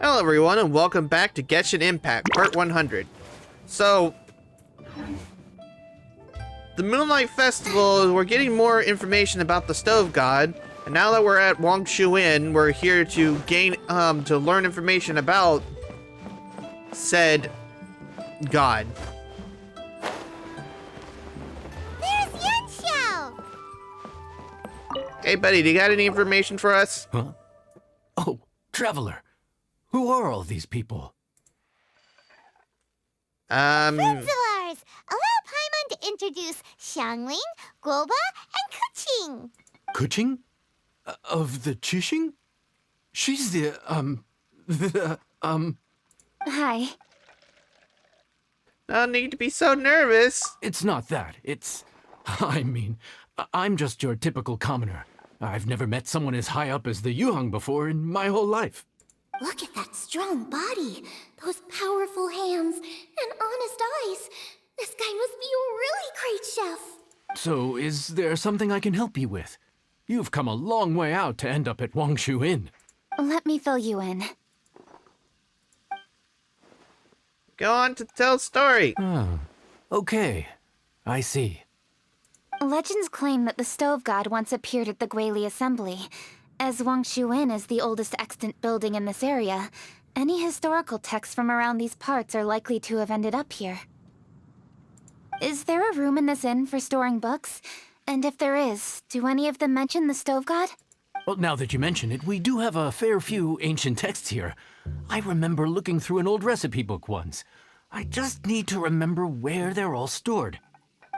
Hello everyone and welcome back to Genshin Impact, part 100. So, the Moonlight Festival, we're getting more information about the Stove God, and now that we're at Wangshu Inn, we're here to gain, to learn information about said God. There's Yanxiao! Hey buddy, do you got any information for us? Huh? Oh, Traveler. Who are all these people? Friends of ours! Allow Paimon to introduce Xiangling, Guoba, and Kuqing. Kuqing? Of the Qixing? She's the, Hi. No need to be so nervous. It's not that. I'm just your typical commoner. I've never met someone as high up as the Yuheng before in my whole life. Look at that strong body, those powerful hands, and honest eyes. This guy must be a really great chef. So, is there something I can help you with? You've come a long way out to end up at Wangshu Inn. Let me fill you in. Go on to tell story. Oh, okay. I see. Legends claim that the Stove God once appeared at the Guili Assembly. As Wangshu Inn is the oldest extant building in this area, any historical texts from around these parts are likely to have ended up here. Is there a room in this inn for storing books? And if there is, do any of them mention the Stove God? Well, now that you mention it, we do have a fair few ancient texts here. I remember looking through an old recipe book once. I just need to remember where they're all stored.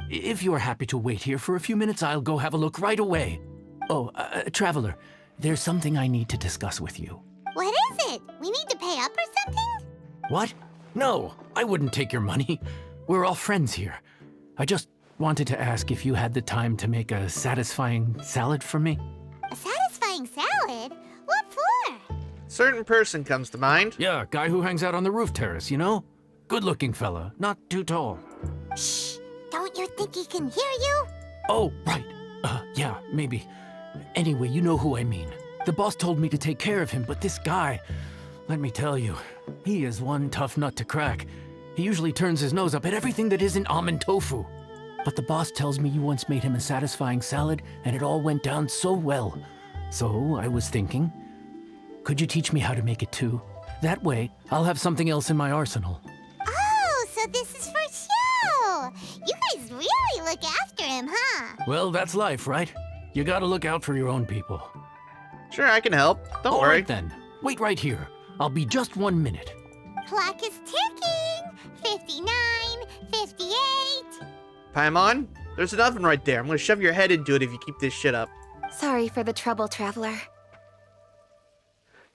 If you're happy to wait here for a few minutes, I'll go have a look right away. Oh, Traveler, there's something I need to discuss with you. What is it? We need to pay up or something? What? No, I wouldn't take your money. We're all friends here. I just wanted to ask if you had the time to make a satisfying salad for me. A satisfying salad? What for? Certain person comes to mind. Yeah, guy who hangs out on the roof terrace, you know? Good-looking fella, not too tall. Shh! Don't you think he can hear you? Oh, right. Yeah, maybe. Anyway, you know who I mean. The boss told me to take care of him, but this guy, let me tell you, he is one tough nut to crack. He usually turns his nose up at everything that isn't almond tofu. But the boss tells me you once made him a satisfying salad, and it all went down so well. So I was thinking, could you teach me how to make it too? That way, I'll have something else in my arsenal. Oh, so this is for show! You guys really look after him, huh? Well, that's life, right? You gotta look out for your own people. Sure, I can help. Don't All worry. right then. Wait right here. I'll be just 1 minute. Clock is ticking! 59, 58... Paimon, there's an oven right there. I'm gonna shove your head into it if you keep this shit up. Sorry for the trouble, Traveler.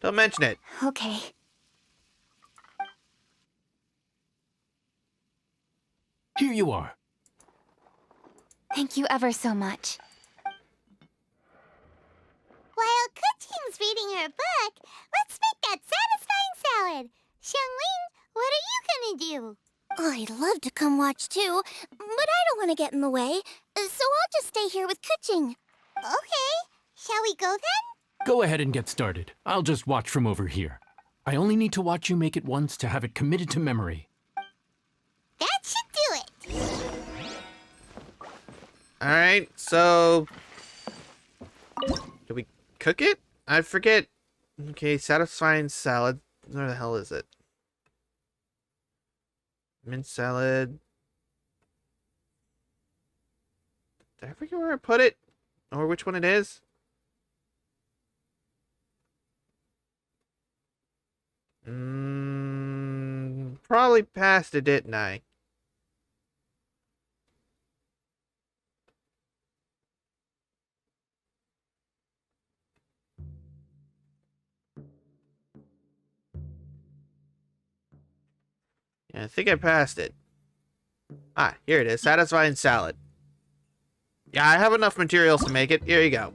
Don't mention it. Okay. Here you are. Thank you ever so much. While Kuqing's reading her book, let's make that satisfying salad. Xiangling, what are you gonna do? I'd love to come watch too, but I don't want to get in the way, so I'll just stay here with Kuqing. Okay, shall we go then? Go ahead and get started. I'll just watch from over here. I only need to watch you make it once to have it committed to memory. That should do it. Alright, so... do we cook it? I forget. Okay, satisfying salad. Where the hell is it? Mint salad. Did I forget where I put it? Or which one it is? Probably passed it, didn't I? Yeah, I think I passed it. Ah, here it is. Satisfying salad. Yeah, I have enough materials to make it. Here you go.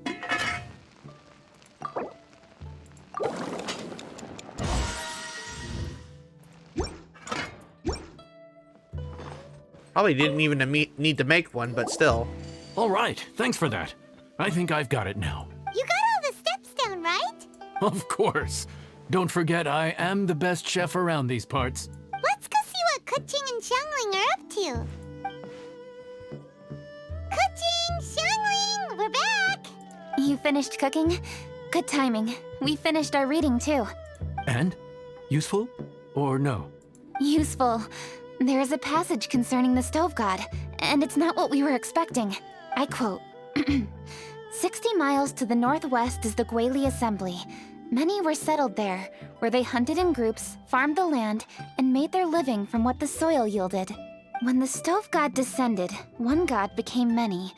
Probably didn't even need to make one, but still. All right, thanks for that. I think I've got it now. You got all the steps down, right? Of course. Don't forget, I am the best chef around these parts. Let's go see what Kuching and Xiangling are up to. Kuching, Xiangling, we're back! You finished cooking? Good timing. We finished our reading too. And? Useful? Or no? Useful. There is a passage concerning the stove god, and it's not what we were expecting. I quote, 60 miles to the northwest is the Guili Assembly. Many were settled there, where they hunted in groups, farmed the land, and made their living from what the soil yielded. When the stove god descended, one god became many,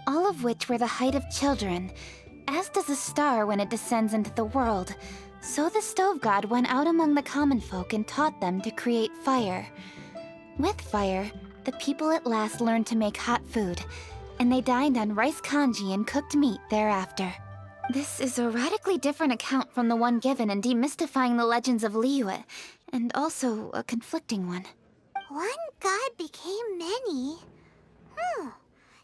all of which were the height of children. As does a star when it descends into the world, so the stove god went out among the common folk and taught them to create fire. With fire, the people at last learned to make hot food, and they dined on rice congee and cooked meat thereafter. This is a radically different account from the one given in Demystifying the Legends of Liyue, and also a conflicting one. One god became many?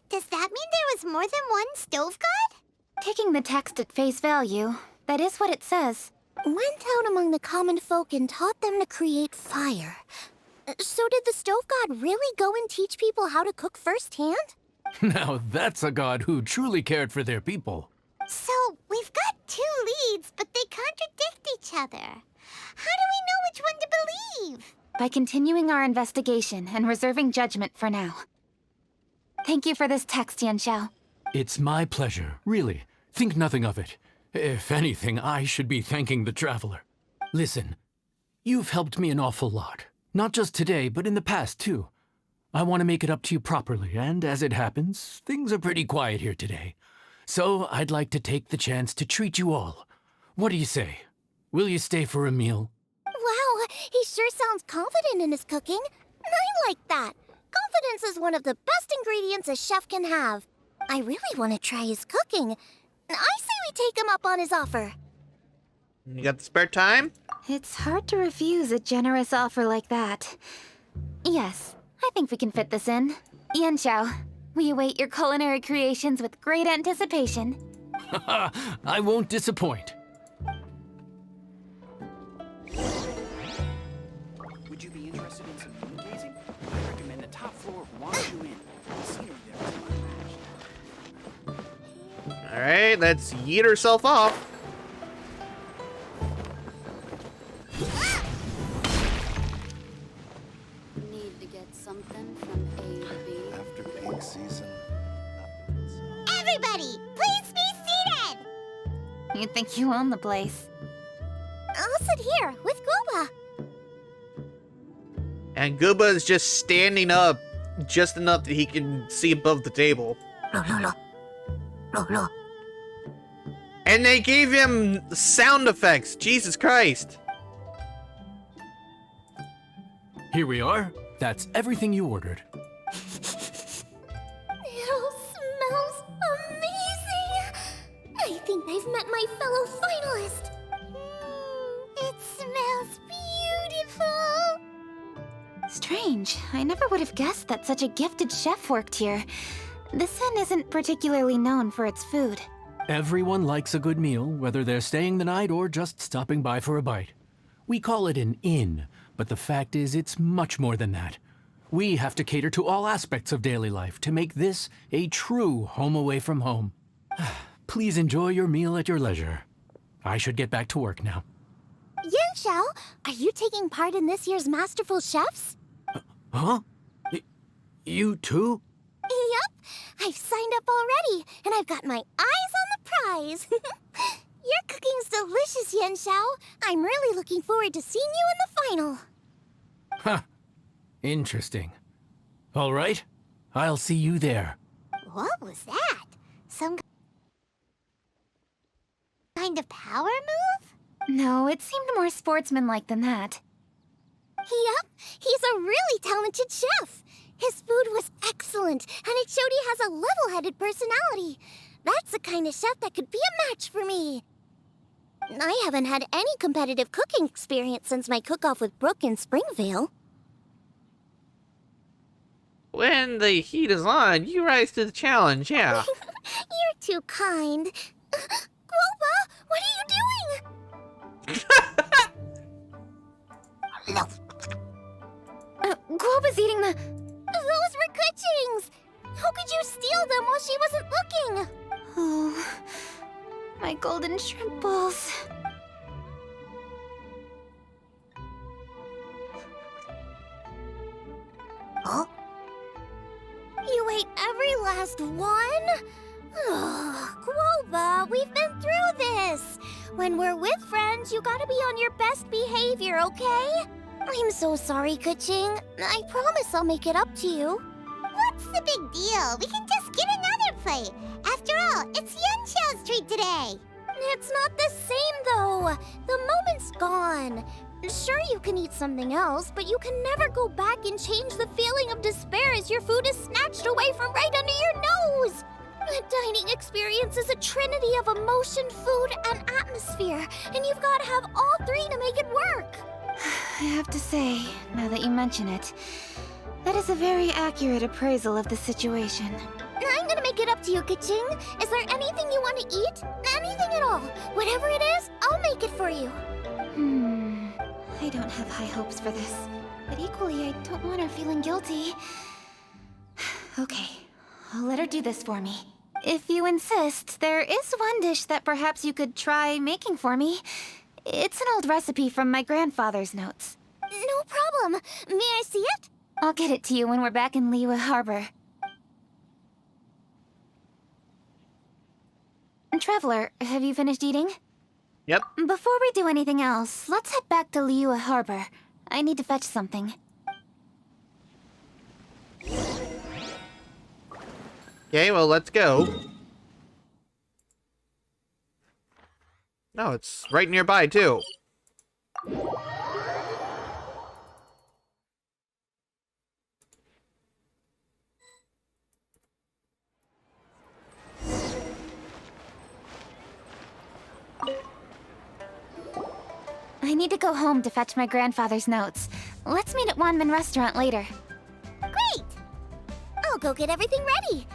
Does that mean there was more than one stove god? Taking the text at face value, that is what it says. Went out among the common folk and taught them to create fire. So did the stove god really go and teach people how to cook firsthand? Now that's a god who truly cared for their people. So, we've got two leads, but they contradict each other. How do we know which one to believe? By continuing our investigation and reserving judgment for now. Thank you for this text, Yanxiao. It's my pleasure, really. Think nothing of it. If anything, I should be thanking the traveler. Listen, you've helped me an awful lot. Not just today, but in the past, too. I want to make it up to you properly, and as it happens, things are pretty quiet here today. So I'd like to take the chance to treat you all. What do you say? Will you stay for a meal? Wow, he sure sounds confident in his cooking. I like that. Confidence is one of the best ingredients a chef can have. I really want to try his cooking. I say we take him up on his offer. You got the spare time? It's hard to refuse a generous offer like that. Yes, I think we can fit this in. Yanxiao, we await your culinary creations with great anticipation. I won't disappoint. Would you be interested in some moon gazing? I recommend the top floor of Wangshu Inn. The scenery there is unmatched. Alright, let's yeet herself off. Need to get something from A to B. After peak season. Everybody, please be seated! You think you own the place? I'll sit here with Gooba. And Gooba is just standing up just enough that he can see above the table. And they gave him sound effects. Jesus Christ. Here we are. That's everything you ordered. It all smells amazing. I think I've met my fellow finalist. It smells beautiful. Strange. I never would have guessed that such a gifted chef worked here. This inn isn't particularly known for its food. Everyone likes a good meal, whether they're staying the night or just stopping by for a bite. We call it an inn, but the fact is it's much more than that. We have to cater to all aspects of daily life to make this a true home away from home. Please enjoy your meal at your leisure. I should get back to work now. Yanxiao, are you taking part in this year's Masterful Chefs? Huh? You too? Yep, I've signed up already, and I've got my eyes on the prize. Your cooking's delicious, Yanxiao. I'm really looking forward to seeing you in the final. Huh. Interesting. All right. I'll see you there. What was that? Some kind of power move? No, it seemed more sportsmanlike than that. Yep, he's a really talented chef. His food was excellent, and it showed he has a level-headed personality. That's the kind of chef that could be a match for me. I haven't had any competitive cooking experience since my cook-off with Brooke in Springvale. When the heat is on, you rise to the challenge, yeah. You're too kind. Guoba, what are you doing? Globe is eating the... Those were Kuching's! How could you steal them while she wasn't looking? Oh, my golden shrimp balls. Huh? You ate every last one? Ugh, Guoba, we've been through this. When we're with friends, you gotta be on your best behavior, okay? I'm so sorry, Kuching. I promise I'll make it up to you. What's the big deal? We can just get another plate. After all, it's Yunshao's treat today. It's not the same, though. The moment's gone. Sure, you can eat something else, but you can never go back and change the feeling of despair as your food is snatched away from right under your nose. A dining experience is a trinity of emotion, food, and atmosphere, and you've got to have all three to make it work. I have to say, now that you mention it, that is a very accurate appraisal of the situation. I'm gonna make it up to you, Kuching. Is there anything you want to eat? Anything at all. Whatever it is, I'll make it for you. I don't have high hopes for this, but equally I don't want her feeling guilty. Okay, I'll let her do this for me. If you insist, there is one dish that perhaps you could try making for me. It's an old recipe from my grandfather's notes. No problem. May I see it? I'll get it to you when we're back in Liyue Harbor. Traveler, have you finished eating? Yep. Before we do anything else, let's head back to Liyue Harbor. I need to fetch something. Okay, well, let's go. No, it's right nearby, too. I need to go home to fetch my grandfather's notes. Let's meet at Wanmin Restaurant later. Great! I'll go get everything ready.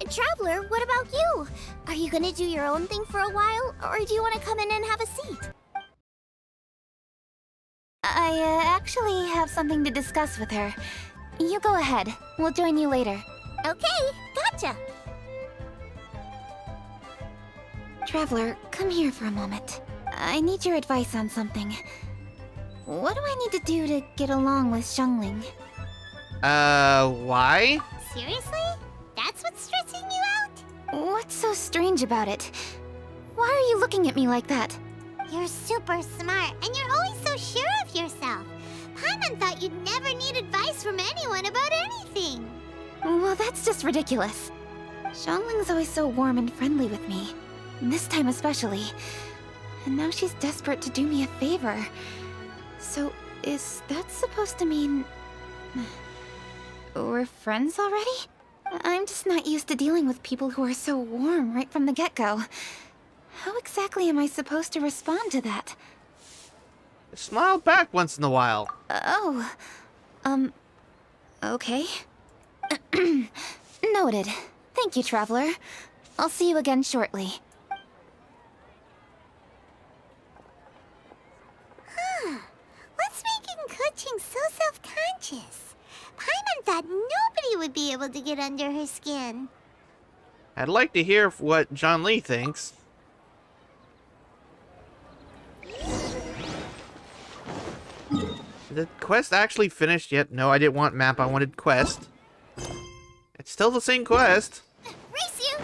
Traveler, what about you? Are you gonna do your own thing for a while, or do you want to come in and have a seat? I actually have something to discuss with her. You go ahead. We'll join you later. Okay, gotcha. Traveler, come here for a moment. I need your advice on something. What do I need to do to get along with Xiangling? Why? Seriously? That's what's stressing you out? What's so strange about it? Why are you looking at me like that? You're super smart, and you're always so sure of yourself. Paimon thought you'd never need advice from anyone about anything. Well, that's just ridiculous. Xiangling's always so warm and friendly with me. This time especially. And now she's desperate to do me a favor. So, is that supposed to mean... we're friends already? I'm just not used to dealing with people who are so warm right from the get-go. How exactly am I supposed to respond to that? Smile back once in a while. Okay. Noted. Thank you, Traveler. I'll see you again shortly. What's making Kuching so self-conscious? Paimon thought nobody would be able to get under her skin. I'd like to hear what John Lee thinks. Did the quest actually finished yet? No, I didn't want map, I wanted quest. It's still the same quest. Race you!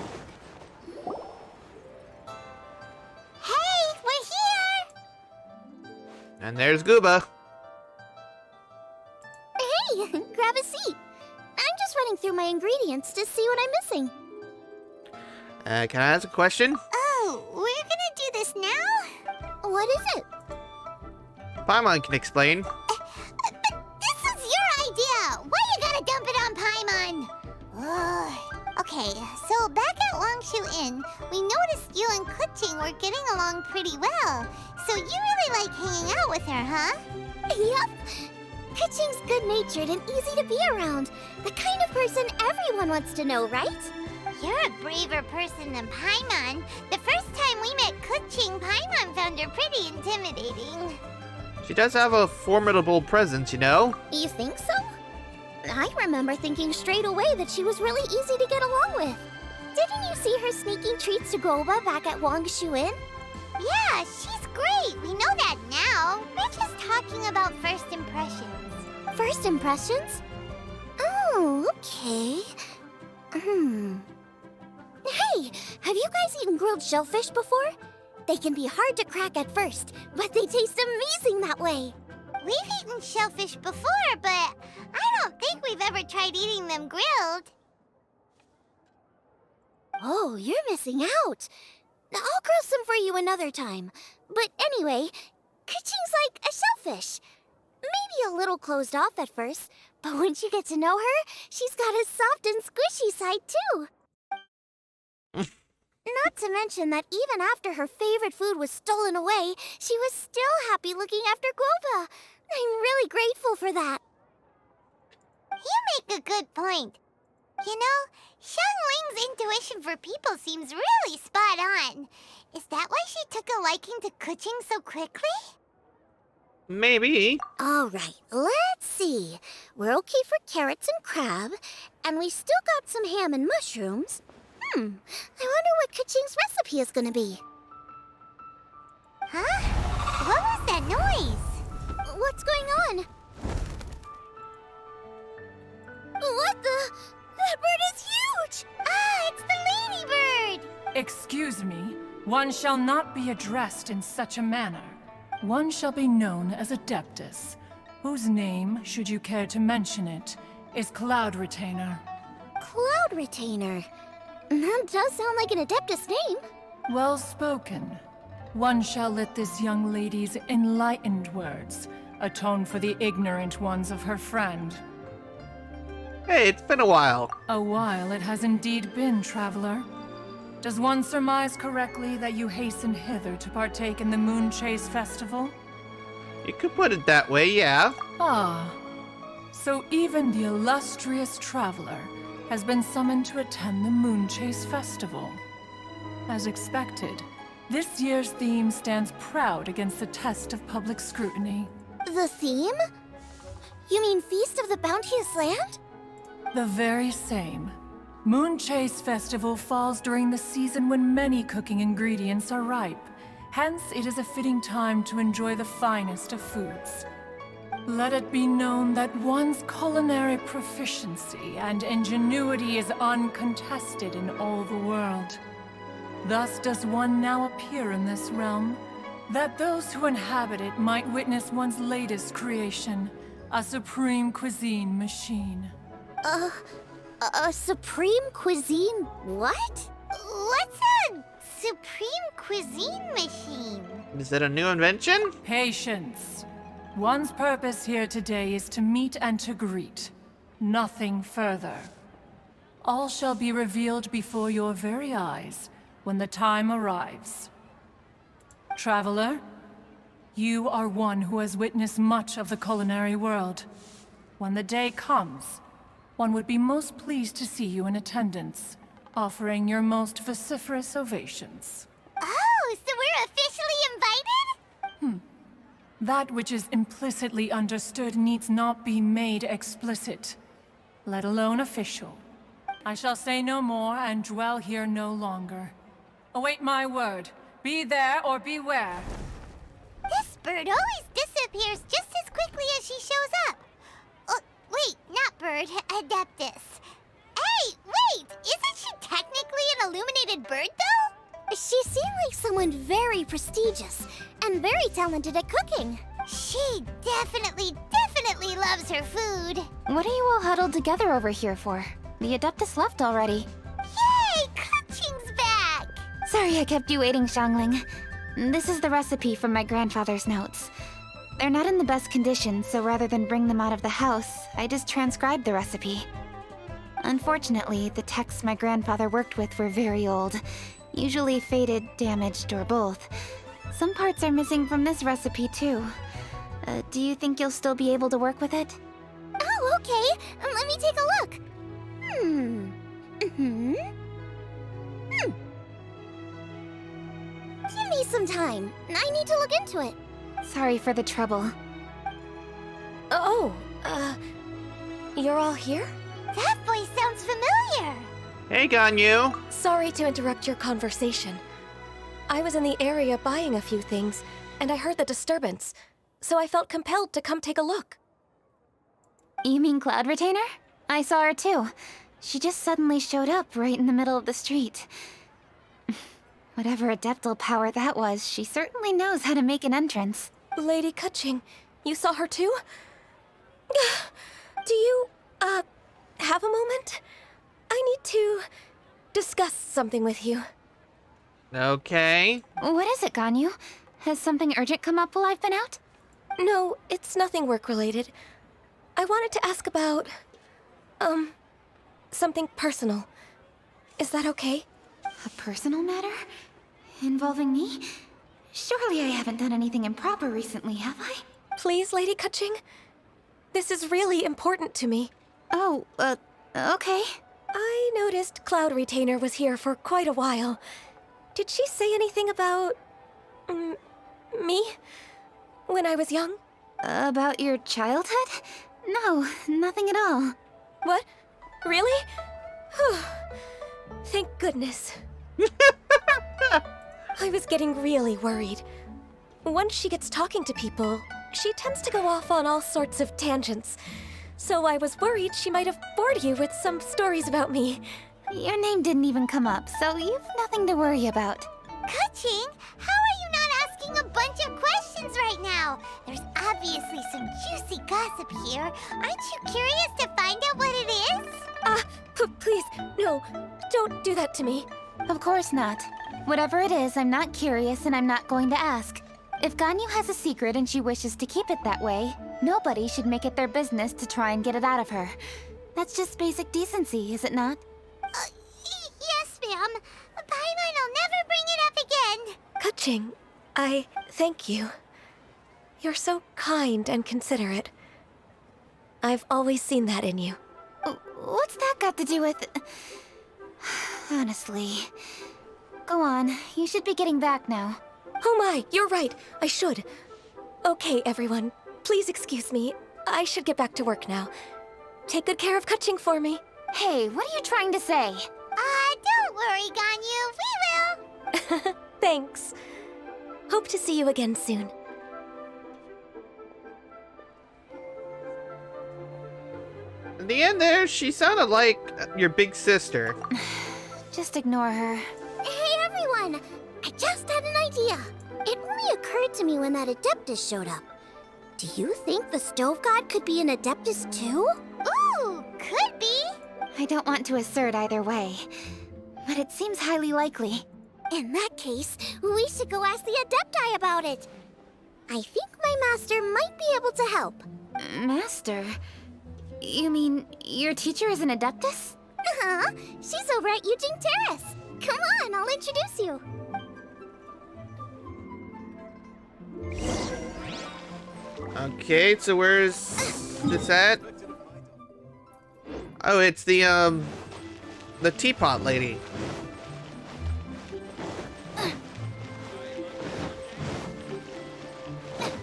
Hey, we're here! And there's Gooba. Hey, grab a seat. I'm just running through my ingredients to see what I'm missing. Can I ask a question? Oh, we're gonna do this now? What is it? Paimon can explain. But this is your idea! Why you gotta dump it on Paimon? Ugh. Okay, so back at Longshu Inn, we noticed you and Kuching were getting along pretty well. So you really like hanging out with her, huh? Yep. Kuching's good-natured and easy to be around. The kind of person everyone wants to know, right? You're a braver person than Paimon. The first time we met Kuching, Paimon found her pretty intimidating. She does have a formidable presence, you know? You think so? I remember thinking straight away that she was really easy to get along with. Didn't you see her sneaking treats to Groba back at Wangshu Inn? Yeah, she's great. We know that now. We're just talking about first impressions. First impressions? Oh, okay. Hey, have you guys eaten grilled shellfish before? They can be hard to crack at first, but they taste amazing that way. We've eaten shellfish before, but I don't think we've ever tried eating them grilled. Oh, you're missing out. I'll grill some for you another time. But anyway, Kuching's like a shellfish. Maybe a little closed off at first, but once you get to know her, she's got a soft and squishy side too. Not to mention that even after her favorite food was stolen away, she was still happy looking after Groba. I'm really grateful for that. You make a good point. You know, Xiangling's intuition for people seems really spot on. Is that why she took a liking to Kuching so quickly? Maybe. All right, let's see. We're okay for carrots and crab, and we still got some ham and mushrooms. I wonder what Kuching's recipe is gonna be. Huh? What was that noise? What's going on? What the? That bird is huge! Ah, it's the ladybird! Excuse me, one shall not be addressed in such a manner. One shall be known as Adeptus, whose name, should you care to mention it, is Cloud Retainer. Cloud Retainer. That does sound like an Adeptus name. Well spoken. One shall let this young lady's enlightened words atone for the ignorant ones of her friend. Hey, it's been a while. A while it has indeed been, traveler. Does one surmise correctly that you hastened hither to partake in the Moon Chase Festival? You could put it that way, yeah. Ah, so even the illustrious traveler has been summoned to attend the Moon Chase Festival. As expected, this year's theme stands proud against the test of public scrutiny. The theme? You mean Feast of the Bounteous Land? The very same. Moon Chase Festival falls during the season when many cooking ingredients are ripe. Hence, it is a fitting time to enjoy the finest of foods. Let it be known that one's culinary proficiency and ingenuity is uncontested in all the world. Thus does one now appear in this realm, that those who inhabit it might witness one's latest creation, a supreme cuisine machine. A supreme cuisine what? What's a supreme cuisine machine? Is it a new invention? Patience. One's purpose here today is to meet and to greet. Nothing further. All shall be revealed before your very eyes when the time arrives. Traveler, you are one who has witnessed much of the culinary world. When the day comes, one would be most pleased to see you in attendance, offering your most vociferous ovations. Oh, so we're officially invited? That which is implicitly understood needs not be made explicit, let alone official. I shall say no more and dwell here no longer. Await my word. Be there or beware. This bird always disappears just as quickly as she shows up. Wait, not bird, Adeptus. Hey, wait! Isn't she technically an illuminated bird, though? She seemed like someone very prestigious and very talented at cooking. She definitely loves her food. What are you all huddled together over here for? The Adeptus left already. Yay! Kuching's back! Sorry I kept you waiting, Xiangling. This is the recipe from my grandfather's notes. They're not in the best condition, so rather than bring them out of the house, I just transcribed the recipe. Unfortunately, the texts my grandfather worked with were very old. Usually faded, damaged, or both. Some parts are missing from this recipe, too. Do you think you'll still be able to work with it? Oh, okay. Let me take a look. Give me some time. I need to look into it. Sorry for the trouble. Oh, you're all here? That voice sounds familiar. Hey, Ganyu. Sorry to interrupt your conversation. I was in the area buying a few things, and I heard the disturbance, so I felt compelled to come take a look. You mean Cloud Retainer? I saw her too. She just suddenly showed up right in the middle of the street. Whatever adeptal power that was, she certainly knows how to make an entrance. Lady Kaching, you saw her too? Do you, have a moment? I need to discuss something with you. Okay. What is it, Ganyu? Has something urgent come up while I've been out? No, it's nothing work-related. I wanted to ask about, something personal. Is that okay? A personal matter? Involving me? Surely I haven't done anything improper recently, have I? Please, Lady Kaching? This is really important to me. Oh, okay. I noticed Cloud Retainer was here for quite a while. Did she say anything about... me? When I was young? About your childhood? No, nothing at all. What? Really? Whew. Thank goodness. I was getting really worried. Once she gets talking to people, she tends to go off on all sorts of tangents. So I was worried she might have bored you with some stories about me. Your name didn't even come up, so you've nothing to worry about. Kaching, how are you not asking a bunch of questions right now? There's obviously some juicy gossip here. Aren't you curious to find out what it is? Please, no, don't do that to me. Of course not. Whatever it is, I'm not curious and I'm not going to ask. If Ganyu has a secret and she wishes to keep it that way, nobody should make it their business to try and get it out of her. That's just basic decency, is it not? Yes, ma'am. Paimon will never bring it up again. Kaching, I thank you. You're so kind and considerate. I've always seen that in you. What's that got to do with... Honestly... Go on, you should be getting back now. Oh my, you're right, I should. Okay, everyone, please excuse me. I should get back to work now. Take good care of Kaching for me. Hey, what are you trying to say? Don't worry, Ganyu. We will. Thanks. Hope to see you again soon. In the end there, she sounded like your big sister. Just ignore her. Hey, everyone. I just had an idea. It only occurred to me when that Adeptus showed up. Do you think the Stove God could be an Adeptus too? Ooh, could be. I don't want to assert either way, but it seems highly likely. In that case, we should go ask the Adepti about it. I think my master might be able to help. Master? You mean your teacher is an Adeptus? Uh-huh. She's over at Eugene Terrace. Come on, I'll introduce you. Okay, so where's this at? Oh, it's the teapot lady.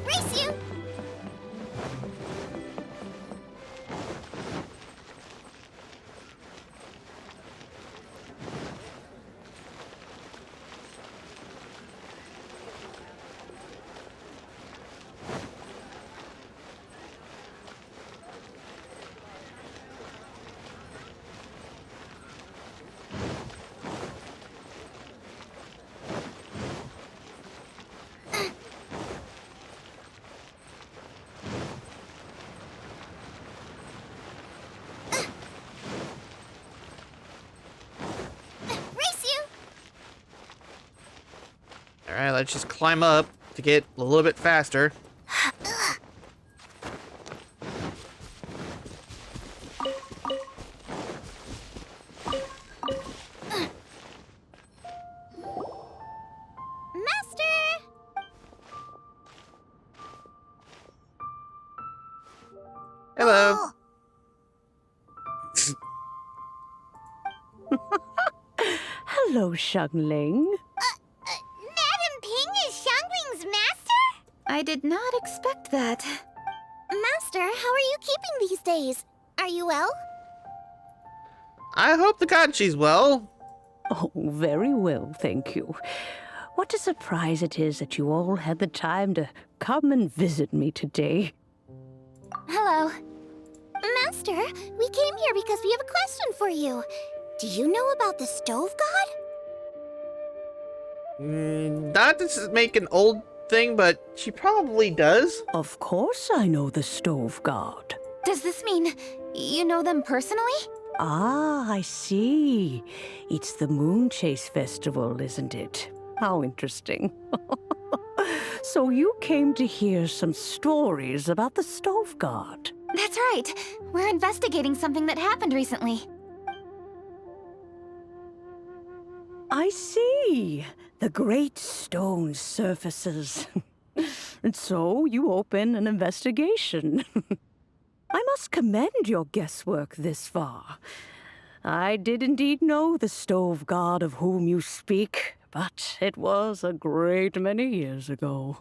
Race you! Alright, let's just climb up to get a little bit faster. Master! Hello. Hello, Xiangling. Madam Ping is Xiangling's master? I I did not expect that. Master, how are you keeping these days? Are you well? I hope to God she's well. Oh, very well, thank you. What a surprise it is that you all had the time to come and visit me today. Hello. Master, we came here because we have a question for you. Do you know about the Stove God? Not to make an old thing, but she probably does. Of course I know the Stove God. Does this mean you know them personally? Ah, I see. It's the Moonchase Festival, isn't it? How interesting. So you came to hear some stories about the Stove God. That's right. We're investigating something that happened recently. I see. The great stone surfaces. And so you open an investigation. I must commend your guesswork this far. I did indeed know the Stove God of whom you speak, but it was a great many years ago.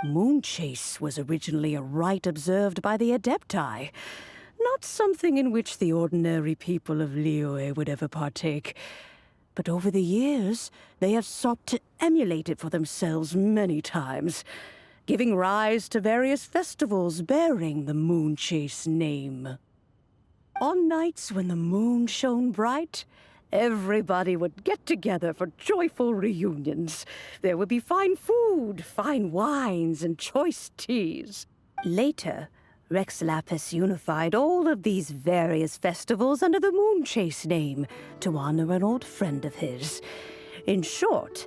Moonchase was originally a rite observed by the Adepti, not something in which the ordinary people of Liyue would ever partake. But over the years, they have sought to emulate it for themselves many times, giving rise to various festivals bearing the Moonchase name. On nights when the moon shone bright, everybody would get together for joyful reunions. There would be fine food, fine wines, and choice teas. Later, Rex Lapis unified all of these various festivals under the Moonchase name to honor an old friend of his. In short,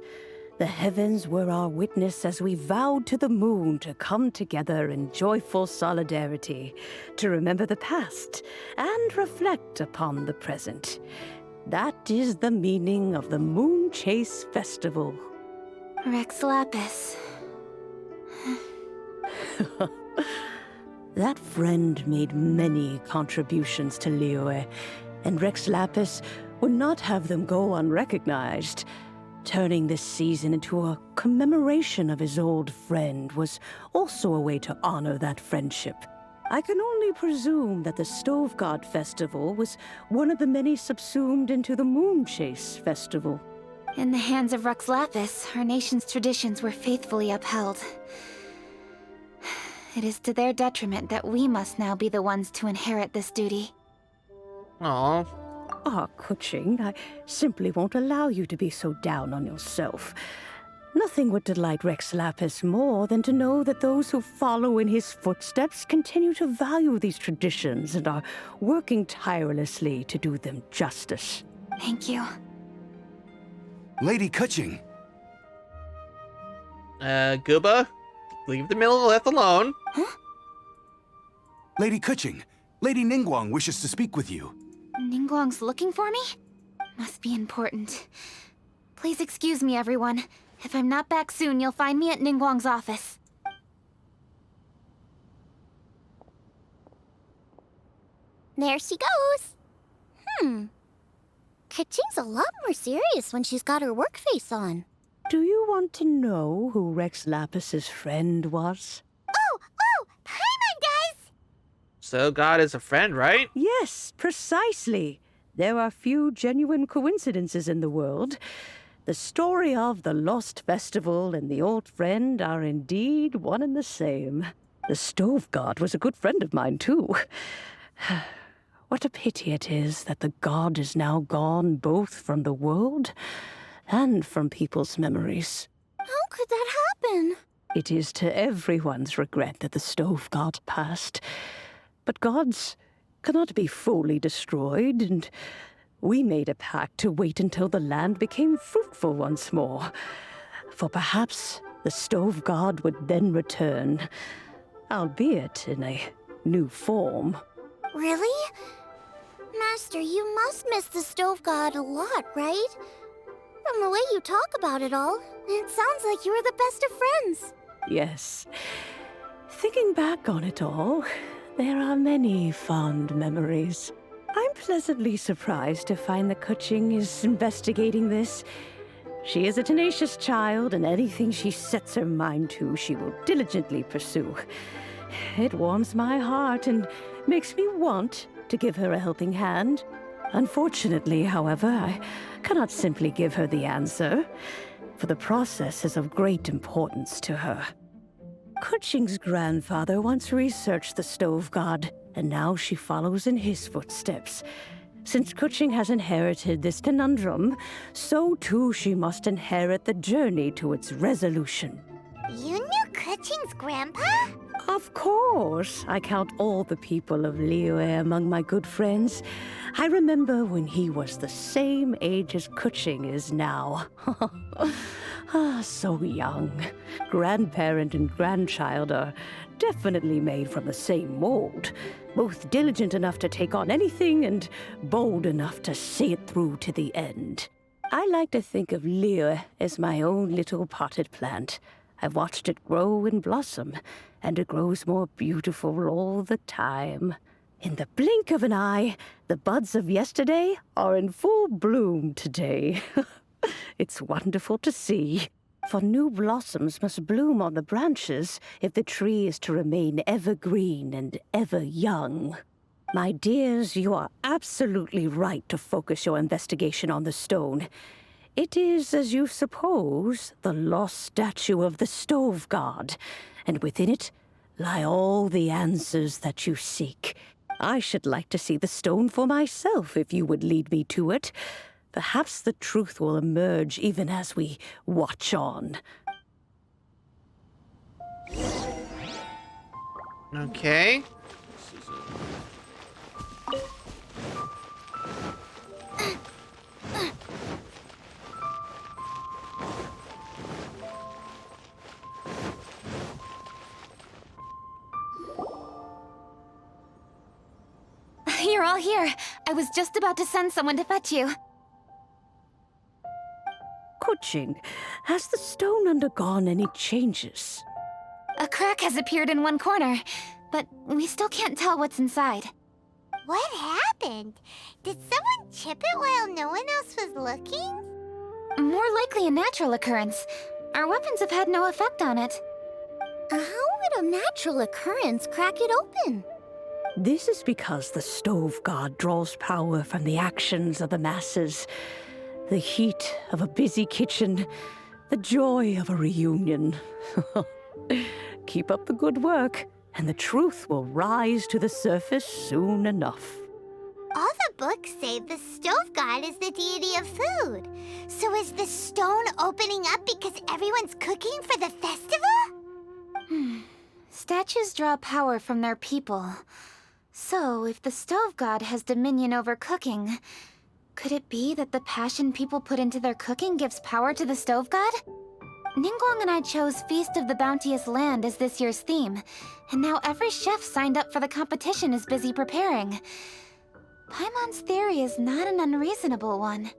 the heavens were our witness as we vowed to the moon to come together in joyful solidarity, to remember the past and reflect upon the present. That is the meaning of the Moonchase Festival. Rex Lapis. That friend made many contributions to Liyue, and Rex Lapis would not have them go unrecognized. Turning this season into a commemoration of his old friend was also a way to honor that friendship. I can only presume that the Stove God Festival was one of the many subsumed into the Moonchase Festival. In the hands of Rex Lapis, our nation's traditions were faithfully upheld. It is to their detriment that we must now be the ones to inherit this duty. Aw. Ah, Kuching, I simply won't allow you to be so down on yourself. Nothing would delight Rex Lapis more than to know that those who follow in his footsteps continue to value these traditions and are working tirelessly to do them justice. Thank you. Lady Kuching. Gooba, leave the Millelith alone. Huh? Lady Kuching, Lady Ningguang wishes to speak with you. Ningguang's looking for me? Must be important. Please excuse me, everyone. If I'm not back soon, you'll find me at Ningguang's office. There she goes. Kaching's a lot more serious when she's got her work face on. Do you want to know who Rex Lapis's friend was? Oh! Paimon does! So God is a friend, right? Yes, precisely. There are few genuine coincidences in the world. The story of the Lost Festival and the old friend are indeed one and the same. The Stove God was a good friend of mine, too. What a pity it is that the god is now gone both from the world and from people's memories. How could that happen? It is to everyone's regret that the Stove God passed. But gods cannot be fully destroyed, and we made a pact to wait until the land became fruitful once more. For perhaps the Stove God would then return, albeit in a new form. Really? Master, you must miss the Stove God a lot, right? From the way you talk about it all, it sounds like you were the best of friends. Yes. Thinking back on it all, there are many fond memories. I'm pleasantly surprised to find that Kuching is investigating this. She is a tenacious child, and anything she sets her mind to, she will diligently pursue. It warms my heart and makes me want to give her a helping hand. Unfortunately, however, I cannot simply give her the answer, for the process is of great importance to her. Kuching's grandfather once researched the stove god, and now she follows in his footsteps. Since Kuching has inherited this conundrum, so too she must inherit the journey to its resolution. You knew Kuching's grandpa? Of course. I count all the people of Liyue among my good friends. I remember when he was the same age as Kuching is now. So young. Grandparent and grandchild are definitely made from the same mold. Both diligent enough to take on anything and bold enough to see it through to the end. I like to think of Liyue as my own little potted plant. I've watched it grow and blossom, and it grows more beautiful all the time. In the blink of an eye, the buds of yesterday are in full bloom today. It's wonderful to see. For new blossoms must bloom on the branches if the tree is to remain evergreen and ever young. My dears, you are absolutely right to focus your investigation on the stone. It is, as you suppose, the lost statue of the stove god, and within it lie all the answers that you seek. I should like to see the stone for myself if you would lead me to it. Perhaps the truth will emerge even as we watch on. Okay. You're all here. I was just about to send someone to fetch you. Kuching, has the stone undergone any changes? A crack has appeared in one corner, but we still can't tell what's inside. What happened? Did someone chip it while no one else was looking? More likely a natural occurrence. Our weapons have had no effect on it. How would a natural occurrence crack it open? This is because the stove god draws power from the actions of the masses. The heat of a busy kitchen, the joy of a reunion. Keep up the good work, and the truth will rise to the surface soon enough. All the books say the stove god is the deity of food. So is the stone opening up because everyone's cooking for the festival? Statues draw power from their people. So, if the stove god has dominion over cooking, could it be that the passion people put into their cooking gives power to the stove god? Ningguang and I chose Feast of the Bounteous Land as this year's theme, and now every chef signed up for the competition is busy preparing. Paimon's theory is not an unreasonable one.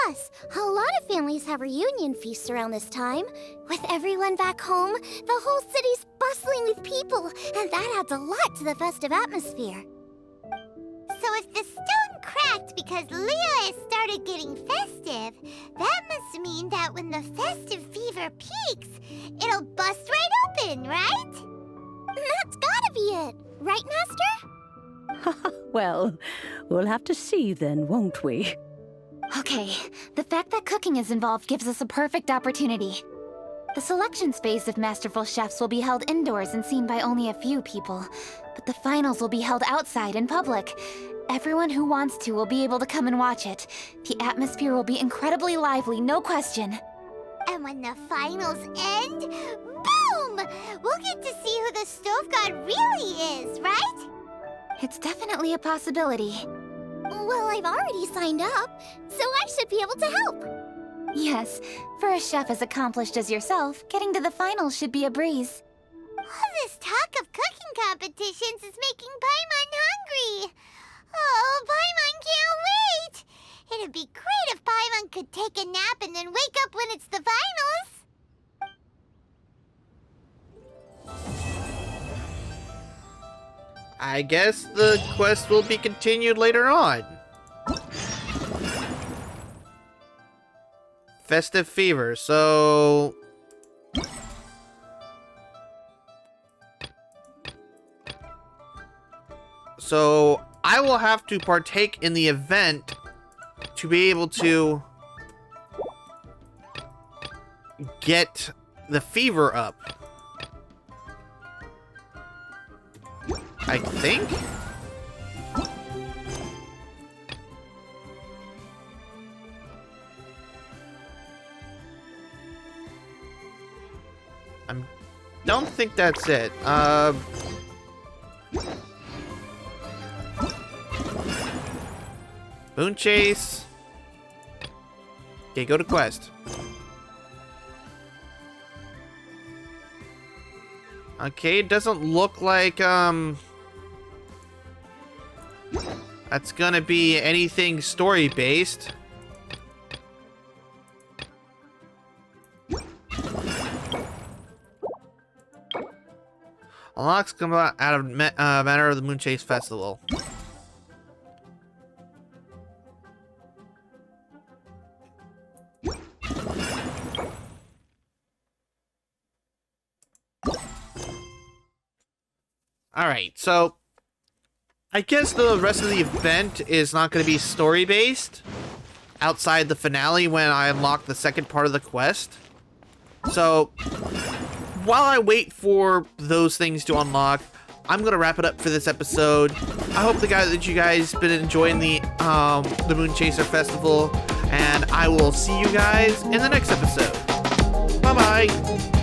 Plus, a lot of families have reunion feasts around this time. With everyone back home, the whole city's bustling with people, and that adds a lot to the festive atmosphere. So if the stone cracked because Leo started getting festive, that must mean that when the festive fever peaks, it'll bust right open, right? That's gotta be it, right, Master? Well, we'll have to see then, won't we? Okay, the fact that cooking is involved gives us a perfect opportunity. The selection phase of masterful chefs will be held indoors and seen by only a few people, but the finals will be held outside in public. Everyone who wants to will be able to come and watch it. The atmosphere will be incredibly lively, no question. And when the finals end, boom! We'll get to see who the stove god really is, right? It's definitely a possibility. Well, I've already signed up, so I should be able to help. Yes, for a chef as accomplished as yourself, getting to the finals should be a breeze. All this talk of cooking competitions is making Paimon hungry. Oh, Paimon can't wait! It'd be great if Paimon could take a nap and then wake up when it's the finals. I guess the quest will be continued later on. festive fever. So I will have to partake in the event to be able to get the fever up. I think? Don't think that's it. Moon Chase. Okay, go to quest. Okay, it doesn't look like, that's gonna be anything story-based. Unlocks come out of matter of the Moon Chase Festival. Alright, so I guess the rest of the event is not going to be story-based outside the finale when I unlock the second part of the quest. So while I wait for those things to unlock, I'm going to wrap it up for this episode. I hope that you guys been enjoying the Moon Chaser Festival, and I will see you guys in the next episode. Bye-bye!